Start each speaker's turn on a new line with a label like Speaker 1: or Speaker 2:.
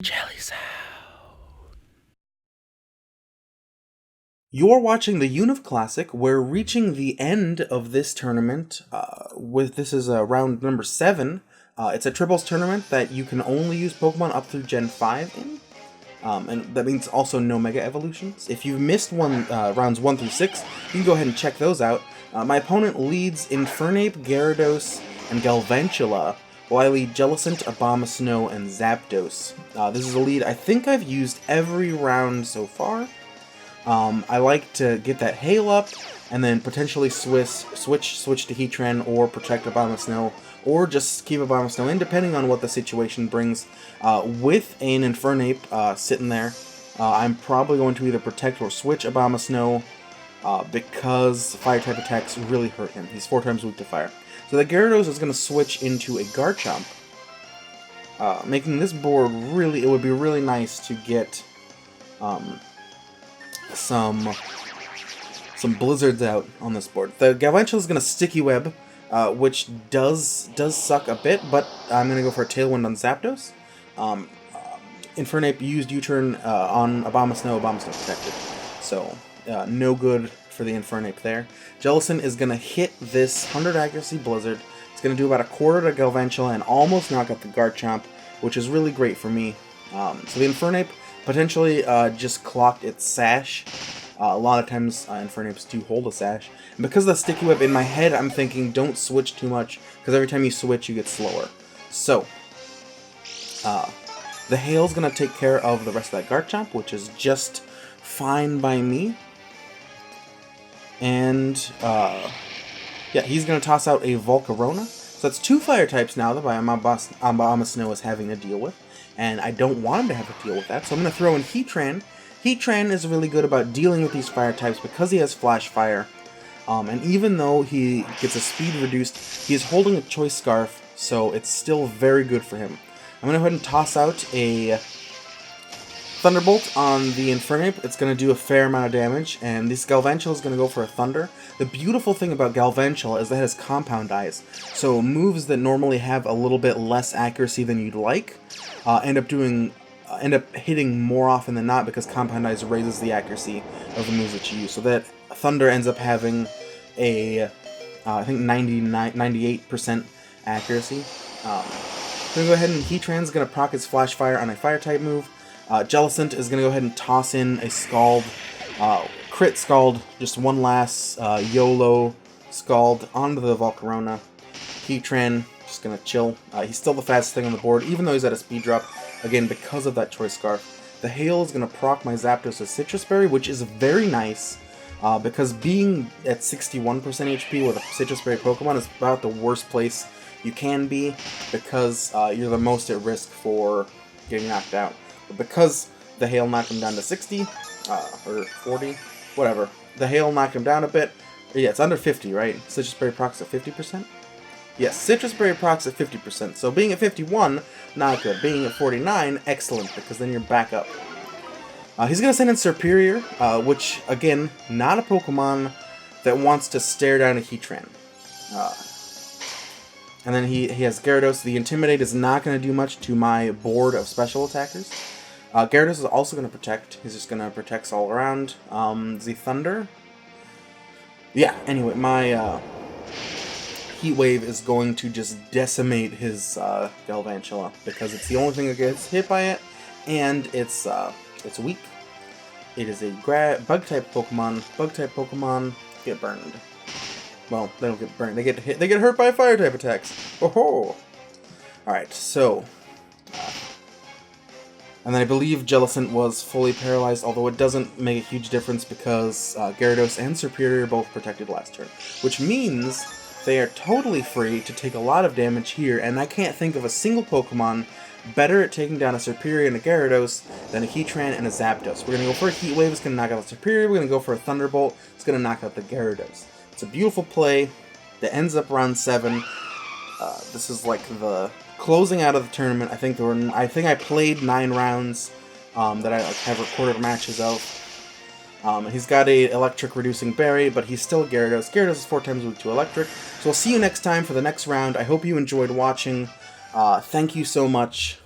Speaker 1: Jelly Sound. You're watching the Unova Classic. We're reaching the end of this tournament. This is round number 7. It's a triples tournament that you can only use Pokemon up through Gen 5 in. And that means also no Mega Evolutions. If you've missed rounds 1 through 6, you can go ahead and check those out. My opponent leads Infernape, Gyarados, and Galvantula, while I lead Jellicent, Abomasnow, and Zapdos. This is a lead I think I've used every round so far. I like to get that Hail up, and then potentially switch to Heatran, or protect Abomasnow, or just keep Abomasnow in, depending on what the situation brings. With an Infernape sitting there, I'm probably going to either protect or switch Abomasnow, because Fire-type attacks really hurt him. He's 4 times weak to Fire. So the Gyarados is going to switch into a Garchomp, making this board really, it would be really nice to get some blizzards out on this board. The Galvantula is going to Sticky Web, which does suck a bit, but I'm going to go for a Tailwind on Zapdos. Infernape used U-turn on Abomasnow. Abomasnow protected, so no good for the Infernape there. Jellicent is going to hit this 100 accuracy Blizzard. It's going to do about a quarter to Galvantula and almost knock out the Garchomp, which is really great for me. So the Infernape potentially just clocked its Sash. A lot of times Infernapes do hold a Sash. And because of the Sticky Web in my head, I'm thinking don't switch too much, because every time you switch you get slower. So, the Hail's going to take care of the rest of that Garchomp, which is just fine by me. And, yeah, he's going to toss out a Volcarona. So that's 2 fire types now that Abomasnow is having to deal with. And I don't want him to have to deal with that, so I'm going to throw in Heatran. Heatran is really good about dealing with these fire types because he has Flash Fire. And even though he gets a speed reduced, he is holding a Choice Scarf, so it's still very good for him. I'm going to go ahead and toss out a Thunderbolt on the Infernape. It's going to do a fair amount of damage, and this Galvantula is going to go for a Thunder. The beautiful thing about Galvantula is that it has Compound Eyes, so moves that normally have a little bit less accuracy than you'd like end up hitting more often than not, because Compound Eyes raises the accuracy of the moves that you use. So that Thunder ends up having a, I think 98% accuracy. I'm going to go ahead and Heatran's going to proc its Flash Fire on a Fire-type move. Jellicent is going to go ahead and toss in a Scald, crit Scald, just one last YOLO Scald onto the Volcarona. Heatran just going to chill. He's still the fastest thing on the board, even though he's at a speed drop, again, because of that Choice Scarf. The Hail is going to proc my Zapdos with Citrus Berry, which is very nice, because being at 61% HP with a Citrus Berry Pokemon is about the worst place you can be, because you're the most at risk for getting knocked out. But because the Hail knocked him down to 60, or 40, whatever, the Hail knocked him down a bit. Yeah, it's under 50, right? Citrus Berry procs at 50%? Yes, Citrus Berry procs at 50%, so being at 51, not good. Being at 49, excellent, because then you're back up. He's going to send in Serperior, which, again, not a Pokemon that wants to stare down a Heatran. And then he has Gyarados. The Intimidate is not going to do much to my board of special attackers. Gyarados is also going to protect. He's just going to protect all around. The Thunder? Yeah, anyway, my Heat Wave is going to just decimate his Galvantula, because it's the only thing that gets hit by it, and it's weak. It is a Bug-type Pokemon. Bug-type Pokemon get burned. Well, they don't get burned. They get hit. They get hurt by Fire-type attacks. Oh-ho! Alright, so... and then I believe Jellicent was fully paralyzed, although it doesn't make a huge difference because Gyarados and Serperior both protected last turn. Which means they are totally free to take a lot of damage here, and I can't think of a single Pokemon better at taking down a Serperior and a Gyarados than a Heatran and a Zapdos. We're going to go for a Heat Wave, it's going to knock out the Serperior. We're going to go for a Thunderbolt, it's going to knock out the Gyarados. It's a beautiful play that ends up round 7. This is like the closing out of the tournament. I think I played 9 rounds that I have recorded matches of. He's got a electric reducing berry, but he's still Gyarados. Gyarados is 4 times weak to electric. So we'll see you next time for the next round. I hope you enjoyed watching. Thank you so much.